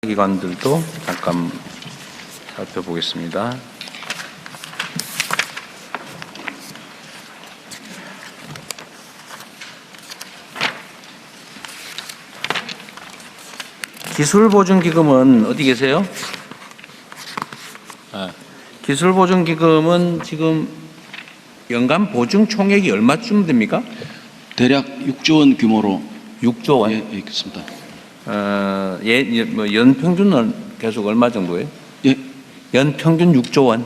기관들도 잠깐 살펴보겠습니다. 기술보증기금은 어디 계세요? 기술보증기금은 지금 연간 보증 총액이 얼마쯤 됩니까? 대략 6조 원 규모로. 6조 원? 예, 그렇습니다. 뭐 연평균은 계속 얼마 정도예요? 예, 연평균 6조 원?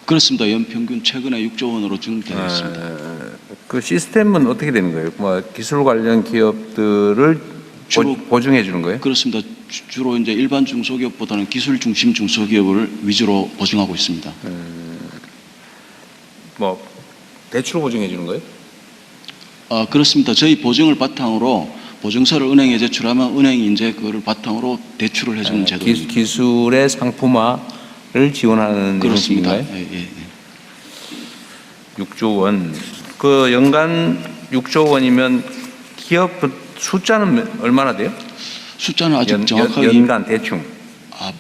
그렇습니다. 연평균 최근에 6조 원으로 증가되어 있습니다. 그 시스템은 어떻게 되는 거예요? 뭐 기술 관련 기업들을 보증해 주는 거예요? 그렇습니다. 주로 이제 일반 중소기업보다는 기술 중심 중소기업을 위주로 보증하고 있습니다. 뭐 대출 보증해 주는 거예요? 그렇습니다. 저희 보증을 바탕으로 보증서를 은행에 제출하면 은행이 이제 그거를 바탕으로 대출을 해주는 제도입니다. 기술의 상품화를 지원하는 그렇습니다. 형식인가요? 예. 6조 원. 그 연간 6조 원이면 기업 숫자는 얼마나 돼요? 숫자는 아직 정확하게 연간 대충.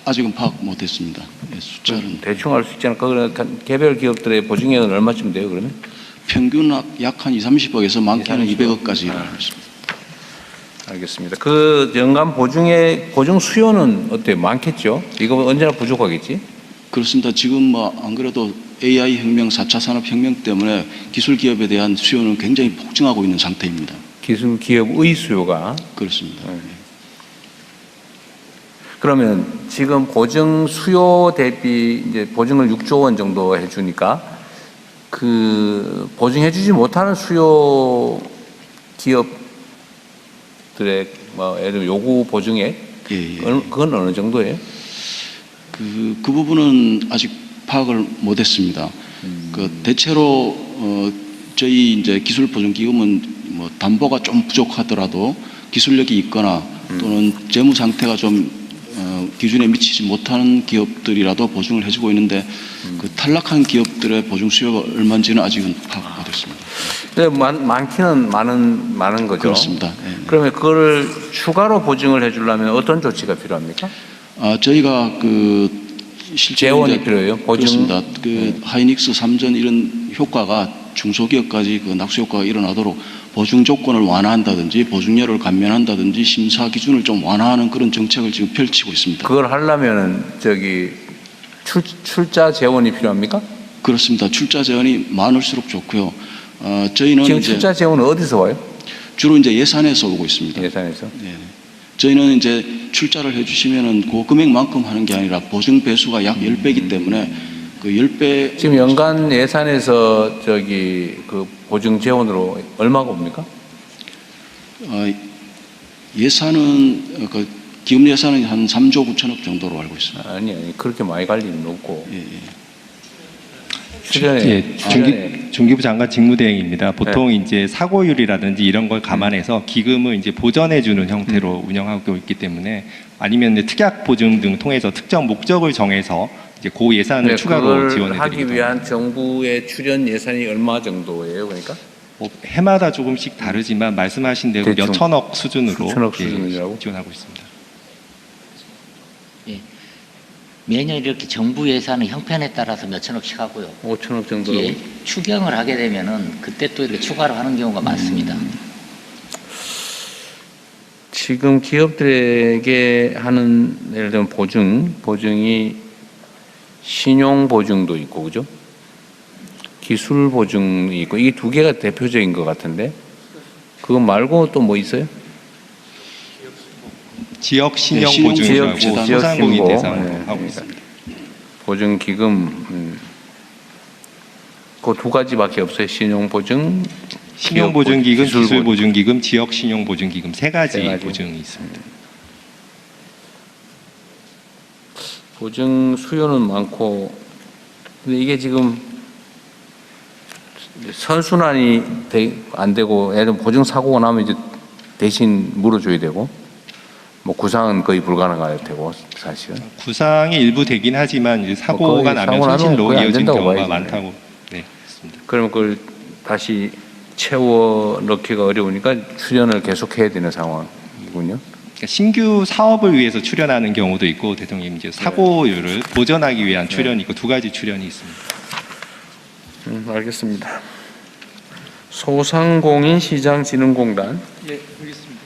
아직은 파악 못했습니다. 예, 숫자는 대충 알 수 있지 않을까? 그러면 개별 기업들의 보증액은 얼마쯤 돼요? 그러면? 평균 약 한 2~30억에서 많게는 200억까지 알고 있습니다. 알겠습니다. 그 연간 보증 수요는 어때요? 많겠죠? 이거 언제나 부족하겠지? 그렇습니다. 지금 뭐 안 그래도 AI 혁명, 4차 산업혁명 때문에 기술 기업에 대한 수요는 굉장히 폭증하고 있는 상태입니다. 기술 기업의 수요가? 그렇습니다. 그러면 지금 보증 수요 대비 이제 보증을 6조 원 정도 해주니까 그 보증해주지 못하는 수요 기업들의 뭐 예를 들면 요구 보증액 그건 어느 정도예요? 그 부분은 아직 파악을 못했습니다. 그 대체로 저희 이제 기술 보증 기금은 뭐 담보가 좀 부족하더라도 기술력이 있거나 또는 재무 상태가 좀 기준에 미치지 못하는 기업들이라도 보증을 해주고 있는데 그 탈락한 기업들의 보증 수요가 얼마인지는 아직은 파악 못했습니다. 네, 많기는 많은 거죠. 그렇습니다. 네. 그러면 그거를 추가로 보증을 해주려면 어떤 조치가 필요합니까? 저희가 그 재원이 필요해요. 보증. 그렇습니다. 그 하이닉스 3전 이런 효과가 중소기업까지 그 낙수 효과가 일어나도록 보증 조건을 완화한다든지 보증료를 감면한다든지 심사 기준을 좀 완화하는 그런 정책을 지금 펼치고 있습니다. 그걸 하려면은 출자 재원이 필요합니까? 그렇습니다. 출자 재원이 많을수록 좋고요. 저희는 지금 이제 출자 재원은 어디서 와요? 주로 이제 예산에서 오고 있습니다. 예산에서? 네. 저희는 이제 출자를 해주시면은 그 금액만큼 하는 게 아니라 보증 배수가 약 10배이기 때문에 그 10배. 지금 연간 예산에서 그 보증 재원으로 얼마가 옵니까? 예산은 그 기금 예산은 한 3조 9천억 정도로 알고 있습니다. 아니 그렇게 많이 갈 리는 없고. 중기부 장관 직무대행입니다. 보통 이제 사고율이라든지 이런 걸 감안해서 기금을 이제 보전해주는 형태로 운영하고 있기 때문에 아니면 이제 특약 보증 등 통해서 특정 목적을 정해서 이제 그 예산을 추가로 지원해드리기도 하기 위한 정부의 출연 예산이 얼마 정도예요, 그러니까? 해마다 조금씩 다르지만 말씀하신 대로 몇 천억 수준으로 지원하고 있습니다. 예. 매년 이렇게 정부 예산의 형편에 따라서 몇 천억씩 하고요. 5천억 정도로. 예, 추경을 하게 되면은 그때 또 이렇게 추가로 하는 경우가 많습니다. 지금 기업들에게 하는 예를 들면 보증이 신용 보증도 있고, 그죠? 기술 보증이 있고, 이 두 개가 대표적인 것 같은데, 그거 말고 또 뭐 있어요? 지역 신용 보증이라고 소상공인 대상으로 하고 있습니다. 보증 기금 그 두 가지밖에 없어요. 신용 보증, 신용 보증 기금, 기술 보증 기금, 지역 신용 보증 기금 세 가지 보증이 있습니다. 보증 수요는 많고, 근데 이게 지금 선순환이 안 되고, 예를 들면 보증 사고가 나면 이제 대신 물어줘야 되고, 뭐 구상은 거의 불가능할 테고 사실은. 구상이 일부 되긴 하지만 이제 사고가 나면 손실로 이어진 경우가 많다고. 네, 그렇습니다. 그러면 그걸 다시 채워 넣기가 어려우니까 출연을 계속해야 되는 상황이군요. 그러니까 신규 사업을 위해서 출연하는 경우도 있고 대통령 이제 사고율을 보전하기 위한 출연이 있고 두 가지 출연이 있습니다. 알겠습니다. 소상공인 시장진흥공단. 예, 알겠습니다.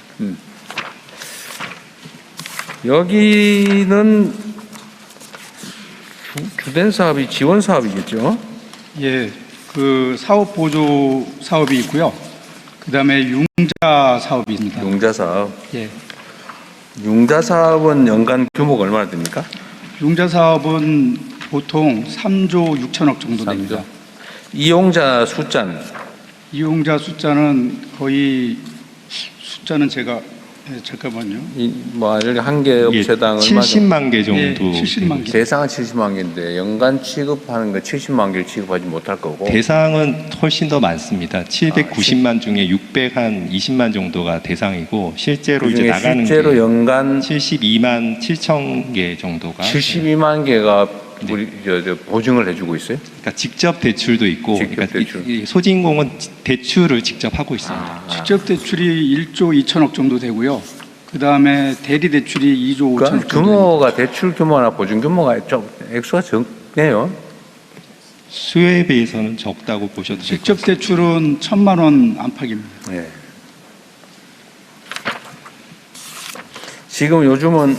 여기는 주된 사업이 지원 사업이겠죠? 예, 그 사업 보조 사업이 있고요. 그다음에 융자 사업이 있습니다. 융자 사업. 예, 융자 사업은 연간 규모가 얼마나 됩니까? 융자 사업은 보통 3조 6천억 정도 됩니다. 3조. 이용자 숫자는 이용자 숫자는 거의 숫자는 제가 잠깐만요. 한 개 업체당 얼마 정도? 70만 개 정도. 예, 70만 개. 대상은 70만 개인데 연간 취급하는 거 70만 개를 취급하지 못할 거고 대상은 훨씬 더 많습니다. 790만 중에 620만 정도가 대상이고 실제로 이제 그중에 나가는 실제로 게 연간 72만 7천 개 정도가 72만 개가 우리 저 보증을 해주고 있어요. 그러니까 직접 대출도 있고 직접 그러니까 대출. 이 소진공은 대출을 직접 하고 있습니다. 직접 대출이 1조 2천억 정도 되고요. 그다음에 대리 대출이 2조 5천억 그러니까 정도. 규모가 대출 규모나 보증 규모가 좀 액수가 적네요. 수요에 비해서는 적다고 보셔도 될 것 직접 같습니다. 대출은 1,000만 원 안팎입니다. 네. 지금 요즘은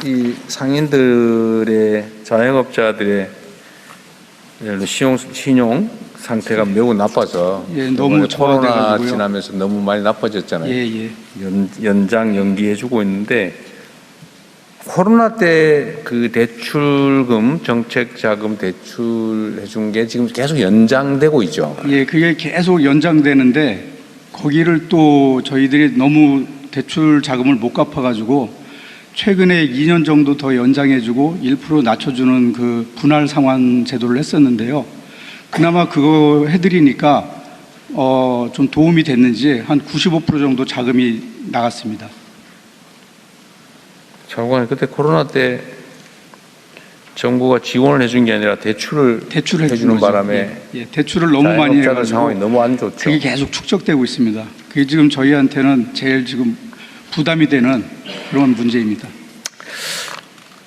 이 상인들의 자영업자들의 예를 들어 신용 상태가 매우 나빠서 예, 너무 이번에 코로나 저하돼가지고요. 지나면서 너무 많이 나빠졌잖아요. 예, 예. 연장 연기해주고 있는데 코로나 때 그 대출금 정책 자금 대출해준 게 지금 계속 연장되고 있죠. 예, 그게 계속 연장되는데 거기를 또 저희들이 너무 대출 자금을 못 갚아가지고 최근에 2년 정도 더 연장해주고 1% 낮춰주는 그 분할 상환 제도를 했었는데요. 그나마 그거 해드리니까 좀 도움이 됐는지 한 95% 정도 자금이 나갔습니다. 장관님 그때 코로나 때 정부가 지원을 해준 게 아니라 대출을 해주는 거죠. 바람에 예, 대출을 너무 많이 자영업자들 해가지고 상황이 너무 안 좋죠. 그게 계속 축적되고 있습니다. 그게 지금 저희한테는 제일 지금 부담이 되는 그런 문제입니다.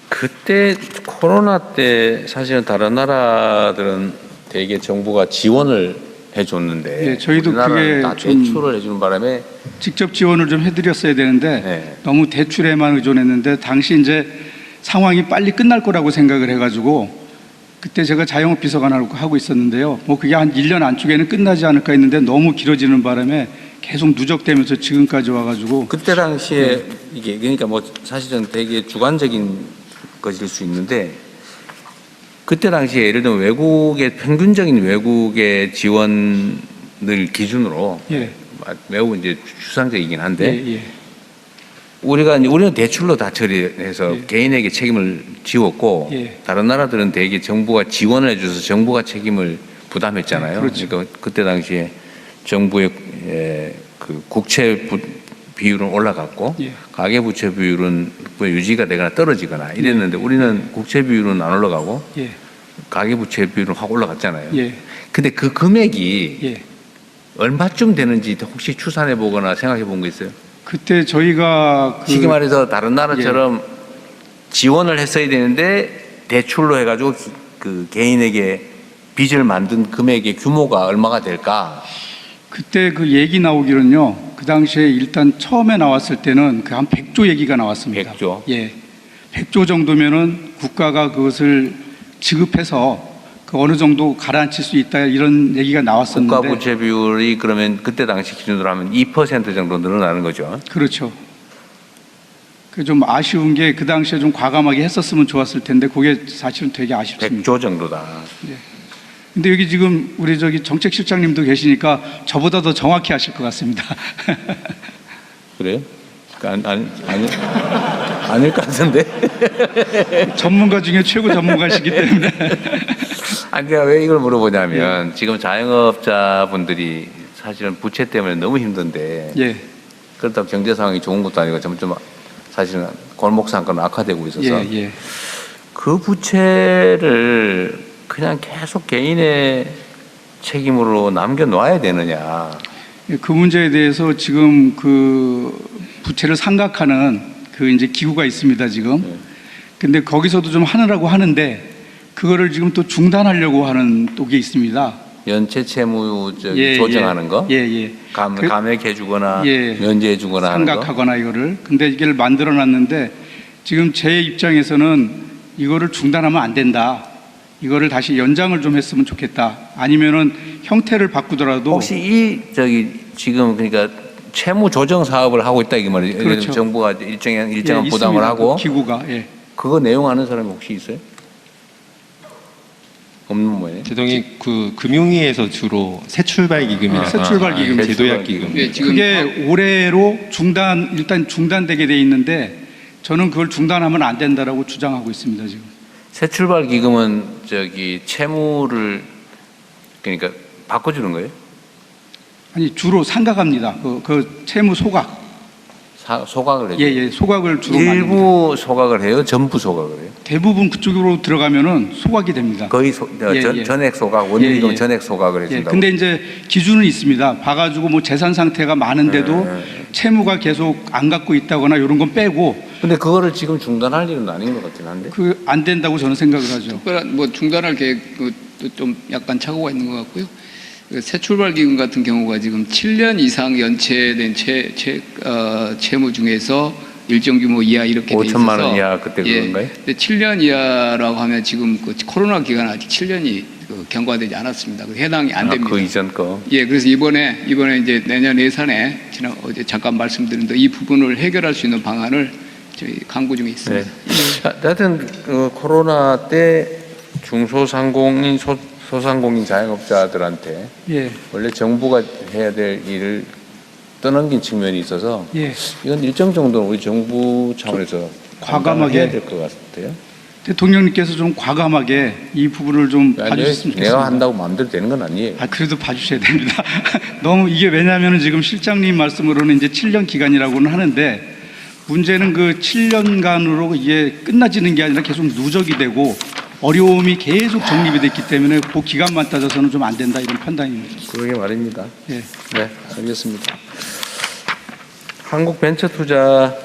그때 코로나 때 사실은 다른 나라들은 되게 정부가 지원을 해줬는데 예, 저희도 우리나라는 그게 다 좀 대출을 해주는 바람에 직접 지원을 좀 해드렸어야 되는데 네. 너무 대출에만 의존했는데 당시 이제 상황이 빨리 끝날 거라고 생각을 해가지고 그때 제가 자영업 비서관을 하고 있었는데요. 뭐 그게 한 1년 안쪽에는 끝나지 않을까 했는데 너무 길어지는 바람에 계속 누적되면서 지금까지 와가지고 그때 당시에 이게 그러니까 뭐 사실은 되게 주관적인 것일 수 있는데 그때 당시에 예를 들면 외국의 평균적인 외국의 지원을 기준으로 예, 매우 이제 추상적이긴 한데 예, 예. 우리는 대출로 다 처리해서 예. 개인에게 책임을 지웠고 예. 다른 나라들은 대개 정부가 지원을 해줘서 정부가 책임을 부담했잖아요. 그렇죠. 그러니까 그때 당시에 정부의 그 국채 비율은 올라갔고 예. 가계부채 비율은 유지가 되거나 떨어지거나 이랬는데 우리는 국채 비율은 안 올라가고 예, 가계부채 비율은 확 올라갔잖아요. 예, 근데 그 금액이 예. 얼마쯤 되는지 혹시 추산해 보거나 생각해 본 거 있어요? 그때 저희가 쉽게 말해서 다른 나라처럼 지원을 했어야 되는데 대출로 해가지고 그 개인에게 빚을 만든 금액의 규모가 얼마가 될까? 그때 그 얘기 나오기는요. 그 당시에 일단 처음에 나왔을 때는 그 한 100조 얘기가 나왔습니다. 100조? 예. 100조 정도면은 국가가 그것을 지급해서 그 어느 정도 가라앉힐 수 있다 이런 얘기가 나왔었는데 국가 부채 비율이 그러면 그때 당시 기준으로 하면 2% 정도 늘어나는 거죠. 그렇죠. 그 좀 아쉬운 게 그 당시에 좀 과감하게 했었으면 좋았을 텐데 그게 사실은 되게 아쉽습니다. 100조 정도다. 근데 여기 지금 우리 저기 정책실장님도 계시니까 저보다 더 정확히 하실 것 같습니다. 그래요? 아닐 것 같은데. 전문가 중에 최고 전문가시기 때문에. 아니, 제가 왜 이걸 물어보냐면 지금 자영업자분들이 사실은 부채 때문에 너무 힘든데 예, 그렇다고 경제 상황이 좋은 것도 아니고 점점 사실은 골목 상권은 악화되고 있어서 예, 예. 그 부채를 그냥 계속 개인의 책임으로 남겨놔야 되느냐. 그 문제에 대해서 지금 그 부채를 상각하는 그 이제 기구가 있습니다 지금. 근데 거기서도 좀 하느라고 하는데 그거를 지금 또 중단하려고 하는 쪽이 있습니다. 연체 채무 조정하는 거? 예. 감액해주거나 예. 면제해주거나 하는 거? 삼각하거나 이거를. 근데 이걸 만들어놨는데 지금 제 입장에서는 이거를 중단하면 안 된다. 이거를 다시 연장을 좀 했으면 좋겠다. 아니면은 형태를 바꾸더라도 혹시 지금 그러니까 채무 조정 사업을 하고 있다 이게 말이죠. 그렇죠. 정부가 일정한 예, 부담을 있습니다. 하고 그 기구가 그거 내용 아는 사람이 혹시 있어요? 없는 모양이에요. 제동이 그 금융위에서 주로 새출발 기금이라고 새출발 기금, 제도약 기금. 예, 지금 그게 올해로 일단 중단되게 돼 있는데 저는 그걸 중단하면 안 된다라고 주장하고 있습니다 지금. 새 출발 기금은 채무를 그러니까 바꿔주는 거예요? 아니 주로 상각합니다. 그 채무 소각. 소각을 해요. 예, 소각을 주로 많이 합니다. 일부 소각을 해요. 전부 소각을 해요. 대부분 그쪽으로 들어가면은 소각이 됩니다. 거의 예. 전액 소각, 원리금 예. 전액 소각을 해준다고. 근데 이제 기준은 있습니다. 봐가지고 뭐 재산 상태가 많은데도 채무가 계속 안 갖고 있다거나 이런 건 빼고 근데 그거를 지금 중단할 일은 아닌 것 같긴 한데. 그 안 된다고 저는 생각을 하죠. 특별한 뭐 중단할 계획도 좀 약간 착오가 있는 것 같고요. 그 새출발 기금 같은 경우가 지금 7년 이상 연체된 채무 중에서 일정 규모 이하 이렇게 돼 있어서 5천만 원 이하 그때 그건가요? 근데 7년 이하라고 하면 지금 그 코로나 기간 아직 7년이 경과되지 않았습니다. 해당이 안 됩니다. 그 이전 거. 예, 그래서 이번에 이제 내년 예산에 어제 잠깐 말씀드린 이 부분을 해결할 수 있는 방안을 저희 강구 중에 있습니다. 네. 하여튼 코로나 때 중소상공인 소상공인 자영업자들한테 예, 원래 정부가 해야 될 일을 떠넘긴 측면이 있어서 예. 이건 일정 정도는 우리 정부 차원에서 과감하게 해야 될 것 같아요. 대통령님께서 좀 과감하게 이 부분을 좀 봐주셨으면 좋겠습니다. 내가 한다고 마음대로 되는 건 아니에요. 그래도 봐주셔야 됩니다. 너무 이게 왜냐하면 지금 실장님 말씀으로는 이제 7년 기간이라고는 하는데 문제는 그 7년간으로 이게 끝나지는 게 아니라 계속 누적이 되고 어려움이 계속 정립이 됐기 때문에 그 기간만 따져서는 좀 안 된다 이런 판단입니다. 그러게 말입니다. 예. 네, 알겠습니다. 한국벤처투자